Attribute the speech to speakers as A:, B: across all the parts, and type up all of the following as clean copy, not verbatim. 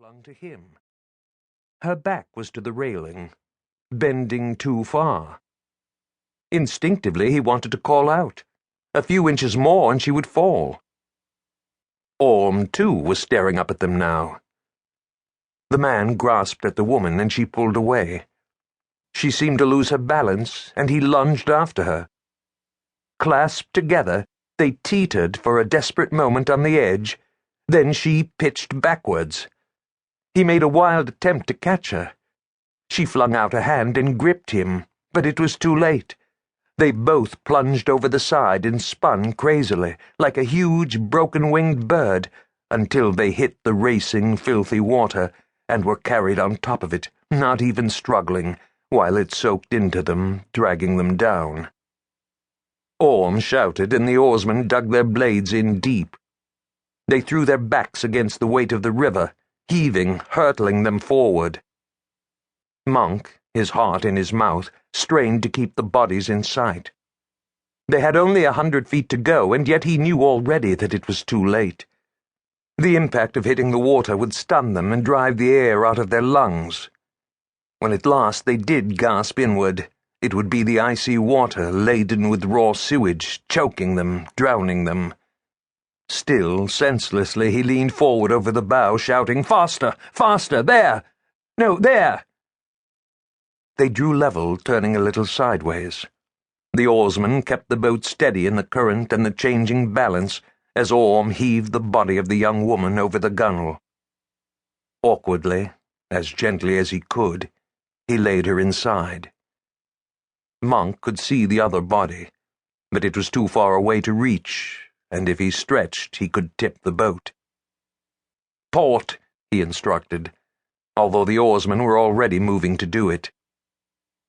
A: clung to him. Her back was to the railing, bending too far. Instinctively, he wanted to call out. A few inches more and she would fall. Orm, too, was staring up at them now. The man grasped at the woman and she pulled away. She seemed to lose her balance and he lunged after her. Clasped together, they teetered for a desperate moment on the edge. Then she pitched backwards. He made a wild attempt to catch her. She flung out a hand and gripped him, but it was too late. They both plunged over the side and spun crazily, like a huge broken-winged bird, until they hit the racing, filthy water and were carried on top of it, not even struggling, while it soaked into them, dragging them down. Orm shouted, and the oarsmen dug their blades in deep. They threw their backs against the weight of the river, heaving, hurtling them forward. Monk, his heart in his mouth, strained to keep the bodies in sight. They had only 100 feet to go, and yet he knew already that it was too late. The impact of hitting the water would stun them and drive the air out of their lungs. When at last they did gasp inward, it would be the icy water laden with raw sewage, choking them, drowning them. Still, senselessly, he leaned forward over the bow, shouting, "Faster! Faster! There! No, there!" They drew level, turning a little sideways. The oarsman kept the boat steady in the current and the changing balance as Orm heaved the body of the young woman over the gunwale. Awkwardly, as gently as he could, he laid her inside. Monk could see the other body, but it was too far away to reach, and if he stretched, he could tip the boat. "Port," he instructed, although the oarsmen were already moving to do it.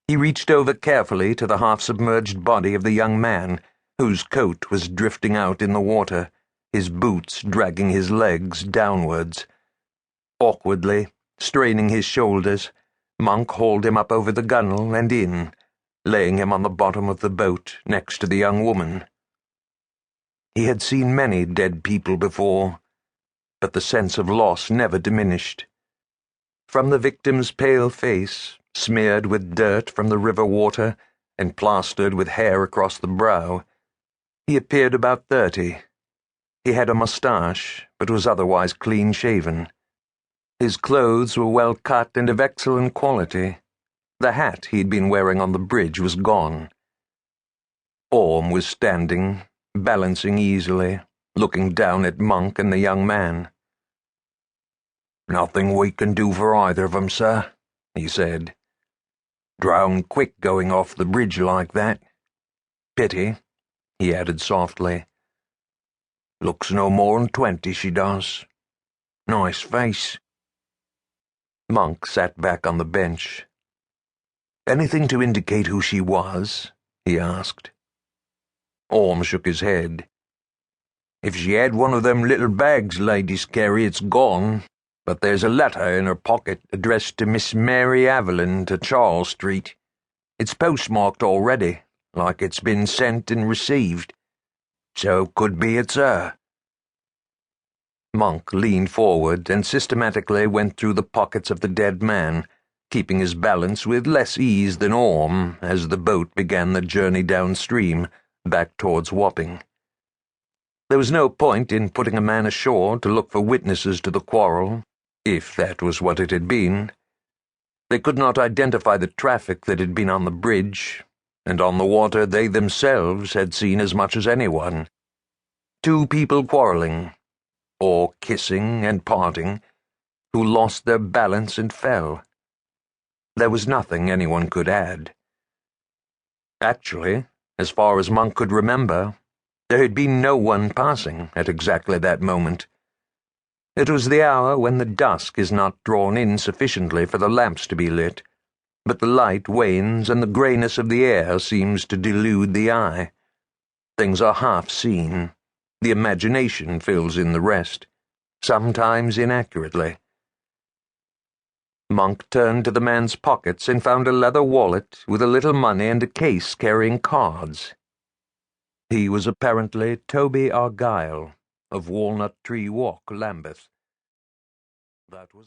A: He reached over carefully to the half-submerged body of the young man, whose coat was drifting out in the water, his boots dragging his legs downwards. Awkwardly, straining his shoulders, Monk hauled him up over the gunwale and in, laying him on the bottom of the boat next to the young woman. He had seen many dead people before, but the sense of loss never diminished. From the victim's pale face, smeared with dirt from the river water and plastered with hair across the brow, he appeared about 30. He had a moustache, but was otherwise clean-shaven. His clothes were well cut and of excellent quality. The hat he'd been wearing on the bridge was gone. Orm was standing, balancing easily, looking down at Monk and the young man. "Nothing we can do for either of 'em, sir," he said. "Drowned quick going off the bridge like that. Pity," he added softly. "Looks no more'n 20, she does. Nice face." Monk sat back on the bench. "Anything to indicate who she was?" he asked. Orm shook his head. "If she had one of them little bags ladies carry, it's gone. But there's a letter in her pocket addressed to Miss Mary Havilland to Charles Street. It's postmarked already, like it's been sent and received. So could be it's her." Monk leaned forward and systematically went through the pockets of the dead man, keeping his balance with less ease than Orm as the boat began the journey downstream, back towards Wapping. There was no point in putting a man ashore to look for witnesses to the quarrel, if that was what it had been. They could not identify the traffic that had been on the bridge, and on the water they themselves had seen as much as anyone. 2 people quarrelling, or kissing and parting, who lost their balance and fell. There was nothing anyone could add. Actually, as far as Monk could remember, there had been no one passing at exactly that moment. It was the hour when the dusk is not drawn in sufficiently for the lamps to be lit, but the light wanes and the greyness of the air seems to delude the eye. Things are half seen. The imagination fills in the rest, sometimes inaccurately. Monk turned to the man's pockets and found a leather wallet with a little money and a case carrying cards. He was apparently Toby Argyle, of Walnut Tree Walk, Lambeth. That was